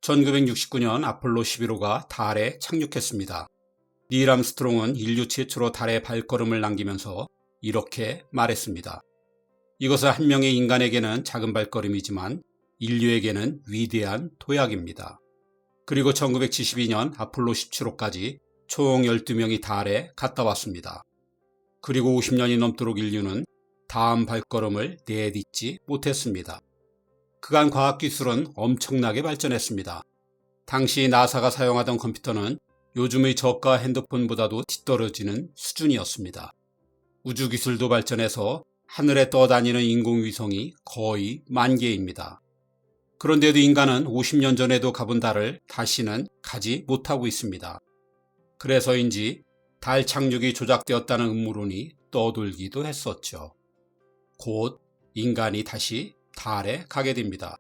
1969년 아폴로 11호가 달에 착륙했습니다. 닐 암스트롱은 인류 최초로 달에 발걸음을 남기면서 이렇게 말했습니다. 이것은 한 명의 인간에게는 작은 발걸음이지만 인류에게는 위대한 도약입니다. 그리고 1972년 아폴로 17호까지 총 12명이 달에 갔다 왔습니다. 그리고 50년이 넘도록 인류는 다음 발걸음을 내딛지 못했습니다. 그간 과학기술은 엄청나게 발전했습니다. 당시 나사가 사용하던 컴퓨터는 요즘의 저가 핸드폰보다도 뒤떨어지는 수준이었습니다. 우주기술도 발전해서 하늘에 떠다니는 인공위성이 거의 만개입니다. 그런데도 인간은 50년 전에도 가본 달을 다시는 가지 못하고 있습니다. 그래서인지 달 착륙이 조작되었다는 음모론이 떠돌기도 했었죠. 곧 인간이 다시 달에 가게 됩니다.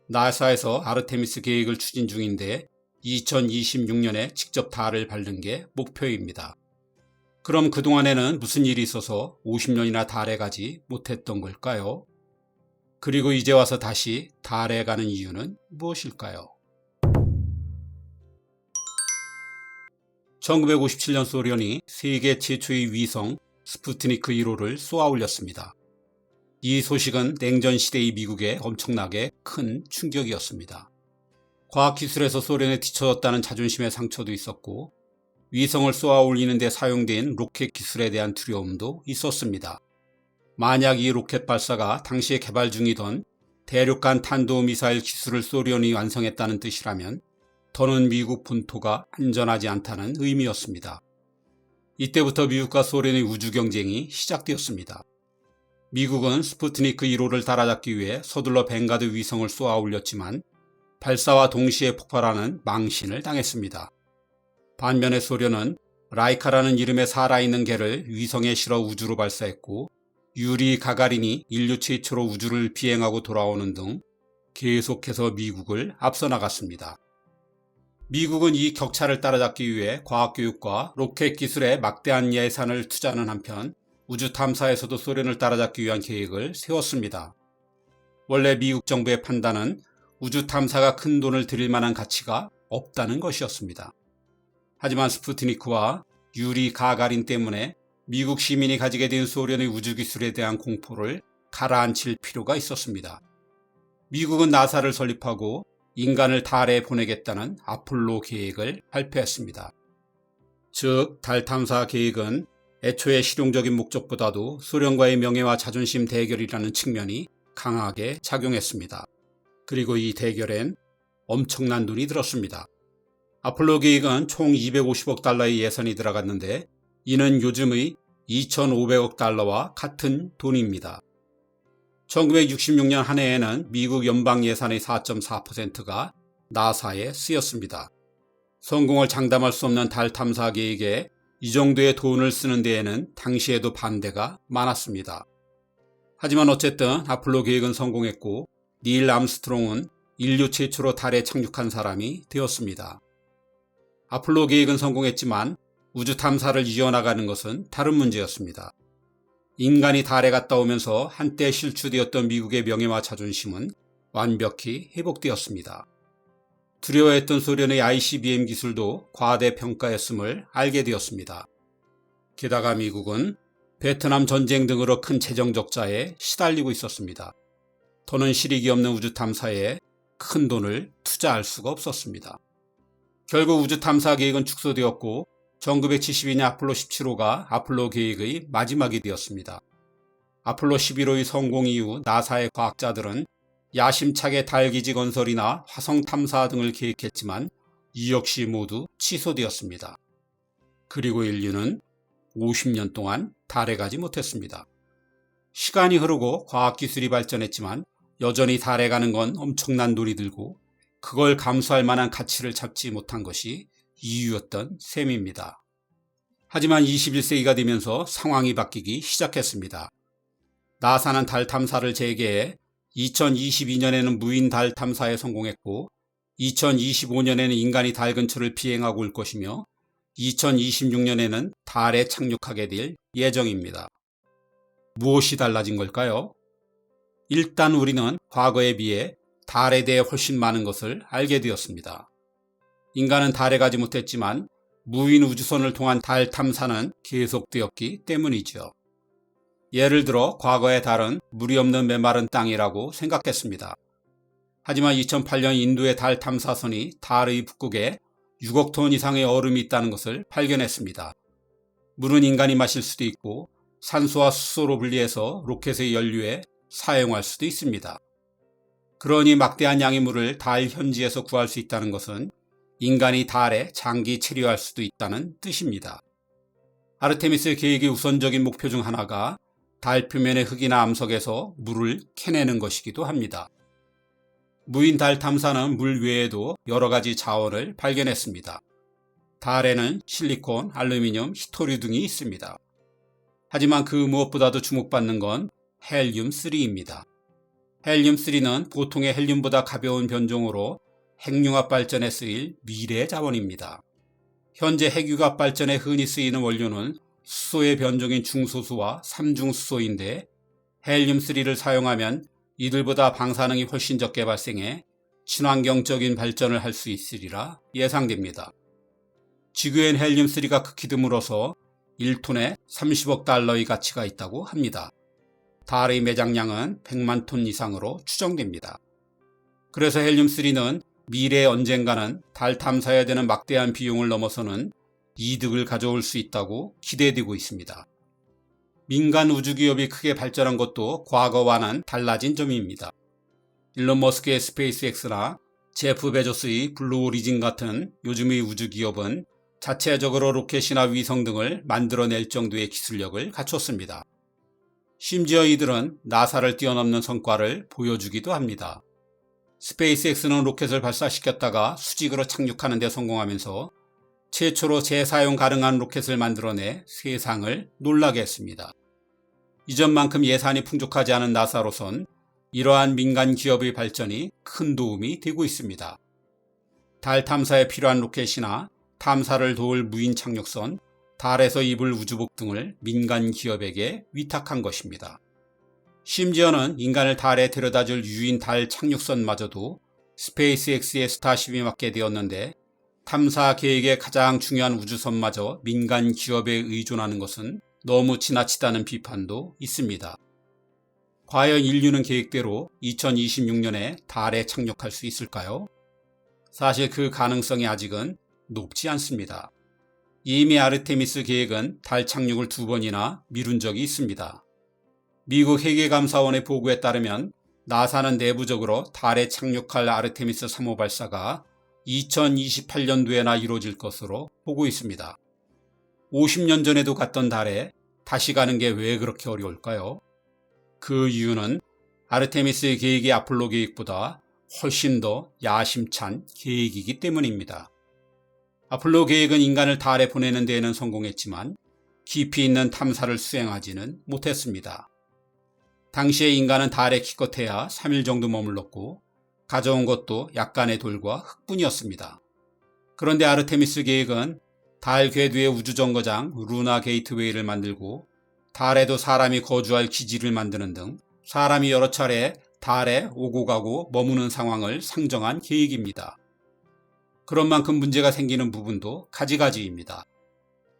나사에서 아르테미스 계획을 추진 중인데 2026년에 직접 달을 밟는 게 목표입니다. 그럼 그동안에는 무슨 일이 있어서 50년이나 달에 가지 못했던 걸까요? 그리고 이제 와서 다시 달에 가는 이유는 무엇일까요? 1957년 소련이 세계 최초의 위성 스푸트니크 1호를 쏘아 올렸습니다. 이 소식은 냉전 시대의 미국에 엄청나게 큰 충격이었습니다. 과학기술에서 소련에 뒤처졌다는 자존심의 상처도 있었고 위성을 쏘아 올리는 데 사용된 로켓 기술에 대한 두려움도 있었습니다. 만약 이 로켓 발사가 당시에 개발 중이던 대륙간 탄도미사일 기술을 소련이 완성했다는 뜻이라면 더는 미국 본토가 안전하지 않다는 의미였습니다. 이때부터 미국과 소련의 우주 경쟁이 시작되었습니다. 미국은 스푸트니크 1호를 따라잡기 위해 서둘러 뱅가드 위성을 쏘아 올렸지만 발사와 동시에 폭발하는 망신을 당했습니다. 반면에 소련은 라이카라는 이름의 살아있는 개를 위성에 실어 우주로 발사했고 유리 가가린이 인류 최초로 우주를 비행하고 돌아오는 등 계속해서 미국을 앞서 나갔습니다. 미국은 이 격차를 따라잡기 위해 과학교육과 로켓 기술에 막대한 예산을 투자하는 한편 우주 탐사에서도 소련을 따라잡기 위한 계획을 세웠습니다. 원래 미국 정부의 판단은 우주 탐사가 큰 돈을 들일 만한 가치가 없다는 것이었습니다. 하지만 스푸트니크와 유리 가가린 때문에 미국 시민이 가지게 된 소련의 우주기술에 대한 공포를 가라앉힐 필요가 있었습니다. 미국은 나사를 설립하고 인간을 달에 보내겠다는 아폴로 계획을 발표했습니다. 즉, 달 탐사 계획은 애초에 실용적인 목적보다도 소련과의 명예와 자존심 대결이라는 측면이 강하게 작용했습니다. 그리고 이 대결엔 엄청난 돈이 들었습니다. 아폴로 계획은 총 250억 달러의 예산이 들어갔는데 이는 요즘의 2,500억 달러와 같은 돈입니다. 1966년 한 해에는 미국 연방 예산의 4.4%가 나사에 쓰였습니다. 성공을 장담할 수 없는 달 탐사 계획에 이 정도의 돈을 쓰는 데에는 당시에도 반대가 많았습니다. 하지만 어쨌든 아폴로 계획은 성공했고 닐 암스트롱은 인류 최초로 달에 착륙한 사람이 되었습니다. 아폴로 계획은 성공했지만 우주 탐사를 이어나가는 것은 다른 문제였습니다. 인간이 달에 갔다 오면서 한때 실추되었던 미국의 명예와 자존심은 완벽히 회복되었습니다. 두려워했던 소련의 ICBM 기술도 과대평가였음을 알게 되었습니다. 게다가 미국은 베트남 전쟁 등으로 큰 재정 적자에 시달리고 있었습니다. 더는 실익이 없는 우주 탐사에 큰 돈을 투자할 수가 없었습니다. 결국 우주 탐사 계획은 축소되었고 1972년 아폴로 17호가 아폴로 계획의 마지막이 되었습니다. 아폴로 11호의 성공 이후 나사의 과학자들은 야심차게 달 기지 건설이나 화성 탐사 등을 계획했지만 이 역시 모두 취소되었습니다. 그리고 인류는 50년 동안 달에 가지 못했습니다. 시간이 흐르고 과학기술이 발전했지만 여전히 달에 가는 건 엄청난 돈이 들고 그걸 감수할 만한 가치를 찾지 못한 것이 이유였던 셈입니다. 하지만 21세기가 되면서 상황이 바뀌기 시작했습니다. 나사는 달 탐사를 재개해 2022년에는 무인 달 탐사에 성공했고 2025년에는 인간이 달 근처를 비행하고 올 것이며 2026년에는 달에 착륙하게 될 예정입니다. 무엇이 달라진 걸까요? 일단 우리는 과거에 비해 달에 대해 훨씬 많은 것을 알게 되었습니다. 인간은 달에 가지 못했지만 무인 우주선을 통한 달 탐사는 계속되었기 때문이죠. 예를 들어 과거의 달은 물이 없는 메마른 땅이라고 생각했습니다. 하지만 2008년 인도의 달 탐사선이 달의 북극에 6억 톤 이상의 얼음이 있다는 것을 발견했습니다. 물은 인간이 마실 수도 있고 산소와 수소로 분리해서 로켓의 연료에 사용할 수도 있습니다. 그러니 막대한 양의 물을 달 현지에서 구할 수 있다는 것은 인간이 달에 장기 체류할 수도 있다는 뜻입니다. 아르테미스 계획의 우선적인 목표 중 하나가 달 표면의 흙이나 암석에서 물을 캐내는 것이기도 합니다. 무인 달 탐사는 물 외에도 여러 가지 자원을 발견했습니다. 달에는 실리콘, 알루미늄, 히토류 등이 있습니다. 하지만 그 무엇보다도 주목받는 건 헬륨-3입니다. 헬륨-3는 보통의 헬륨보다 가벼운 변종으로 핵융합 발전에 쓰일 미래 자원입니다. 현재 핵융합 발전에 흔히 쓰이는 원료는 수소의 변종인 중소수와 삼중수소인데 헬륨-3를 사용하면 이들보다 방사능이 훨씬 적게 발생해 친환경적인 발전을 할 수 있으리라 예상됩니다. 지구엔 헬륨-3가 극히 드물어서 1톤에 30억 달러의 가치가 있다고 합니다. 달의 매장량은 100만 톤 이상으로 추정됩니다. 그래서 헬륨-3는 미래 언젠가는 달 탐사해야 되는 막대한 비용을 넘어서는 이득을 가져올 수 있다고 기대되고 있습니다. 민간 우주기업이 크게 발전한 것도 과거와는 달라진 점입니다. 일론 머스크의 스페이스X나 제프 베조스의 블루 오리진 같은 요즘의 우주기업은 자체적으로 로켓이나 위성 등을 만들어낼 정도의 기술력을 갖췄습니다. 심지어 이들은 나사를 뛰어넘는 성과를 보여주기도 합니다. 스페이스X는 로켓을 발사시켰다가 수직으로 착륙하는 데 성공하면서 최초로 재사용 가능한 로켓을 만들어내 세상을 놀라게 했습니다. 이전만큼 예산이 풍족하지 않은 나사로선 이러한 민간 기업의 발전이 큰 도움이 되고 있습니다. 달 탐사에 필요한 로켓이나 탐사를 도울 무인 착륙선, 달에서 입을 우주복 등을 민간 기업에게 위탁한 것입니다. 심지어는 인간을 달에 데려다줄 유인 달 착륙선마저도 스페이스X의 스타쉽이 맡게 되었는데 탐사 계획의 가장 중요한 우주선마저 민간 기업에 의존하는 것은 너무 지나치다는 비판도 있습니다. 과연 인류는 계획대로 2026년에 달에 착륙할 수 있을까요? 사실 그 가능성이 아직은 높지 않습니다. 이미 아르테미스 계획은 달 착륙을 2번이나 미룬 적이 있습니다. 미국 회계감사원의 보고에 따르면 나사는 내부적으로 달에 착륙할 아르테미스 3호 발사가 2028년도에나 이루어질 것으로 보고 있습니다. 50년 전에도 갔던 달에 다시 가는 게 왜 그렇게 어려울까요? 그 이유는 아르테미스의 계획이 아폴로 계획보다 훨씬 더 야심찬 계획이기 때문입니다. 아폴로 계획은 인간을 달에 보내는 데에는 성공했지만 깊이 있는 탐사를 수행하지는 못했습니다. 당시에 인간은 달에 기껏해야 3일 정도 머물렀고 가져온 것도 약간의 돌과 흙뿐이었습니다. 그런데 아르테미스 계획은 달 궤도의 우주정거장 루나 게이트웨이를 만들고 달에도 사람이 거주할 기지를 만드는 등 사람이 여러 차례 달에 오고 가고 머무는 상황을 상정한 계획입니다. 그런 만큼 문제가 생기는 부분도 가지가지입니다.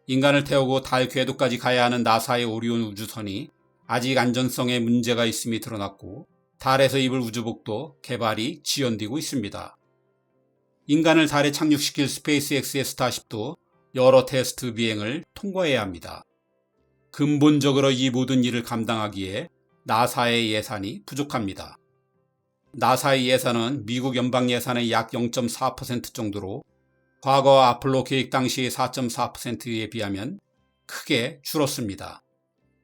인간을 태우고 달 궤도까지 가야 하는 나사의 오리온 우주선이 아직 안전성에 문제가 있음이 드러났고 달에서 입을 우주복도 개발이 지연되고 있습니다. 인간을 달에 착륙시킬 스페이스X의 스타쉽도 여러 테스트 비행을 통과해야 합니다. 근본적으로 이 모든 일을 감당하기에 나사의 예산이 부족합니다. 나사의 예산은 미국 연방 예산의 약 0.4% 정도로 과거 아폴로 계획 당시의 4.4%에 비하면 크게 줄었습니다.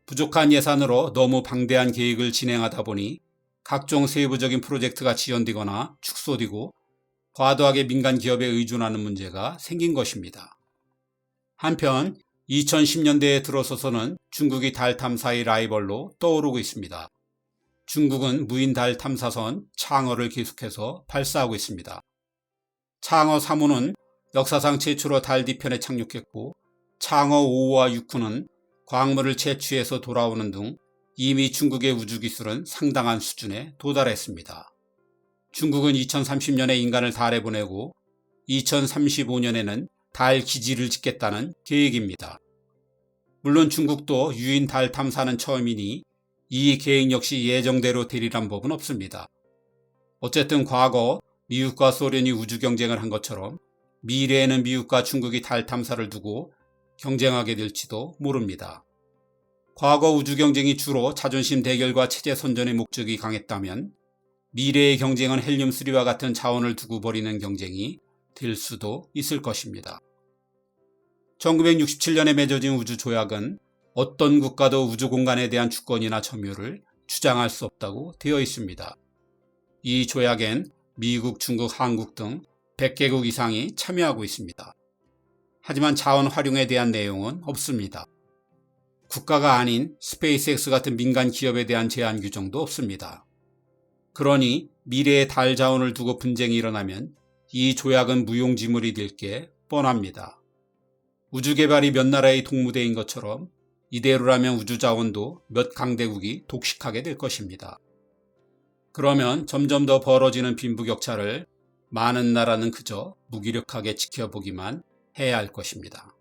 부족한 예산으로 너무 방대한 계획을 진행하다 보니 각종 세부적인 프로젝트가 지연되거나 축소되고 과도하게 민간 기업에 의존하는 문제가 생긴 것입니다. 한편 2010년대에 들어서서는 중국이 달 탐사의 라이벌로 떠오르고 있습니다. 중국은 무인 달 탐사선 창어를 계속해서 발사하고 있습니다. 창어 3호는 역사상 최초로 달 뒤편에 착륙했고 창어 5호와 6호는 광물을 채취해서 돌아오는 등 이미 중국의 우주기술은 상당한 수준에 도달했습니다. 중국은 2030년에 인간을 달에 보내고 2035년에는 달 기지를 짓겠다는 계획입니다. 물론 중국도 유인 달 탐사는 처음이니 이 계획 역시 예정대로 되리란 법은 없습니다. 어쨌든 과거 미국과 소련이 우주 경쟁을 한 것처럼 미래에는 미국과 중국이 달 탐사를 두고 경쟁하게 될지도 모릅니다. 과거 우주 경쟁이 주로 자존심 대결과 체제 선전의 목적이 강했다면 미래의 경쟁은 헬륨-3와 같은 자원을 두고 벌이는 경쟁이 될 수도 있을 것입니다. 1967년에 맺어진 우주조약은 어떤 국가도 우주 공간에 대한 주권이나 점유를 주장할 수 없다고 되어 있습니다. 이 조약엔 미국, 중국, 한국 등 100개국 이상이 참여하고 있습니다. 하지만 자원 활용에 대한 내용은 없습니다. 국가가 아닌 스페이스X 같은 민간 기업에 대한 제한 규정도 없습니다. 그러니 미래의 달 자원을 두고 분쟁이 일어나면 이 조약은 무용지물이 될 게 뻔합니다. 우주 개발이 몇 나라의 동무대인 것처럼 이대로라면 우주 자원도 몇 강대국이 독식하게 될 것입니다. 그러면 점점 더 벌어지는 빈부격차를 많은 나라는 그저 무기력하게 지켜보기만 해야 할 것입니다.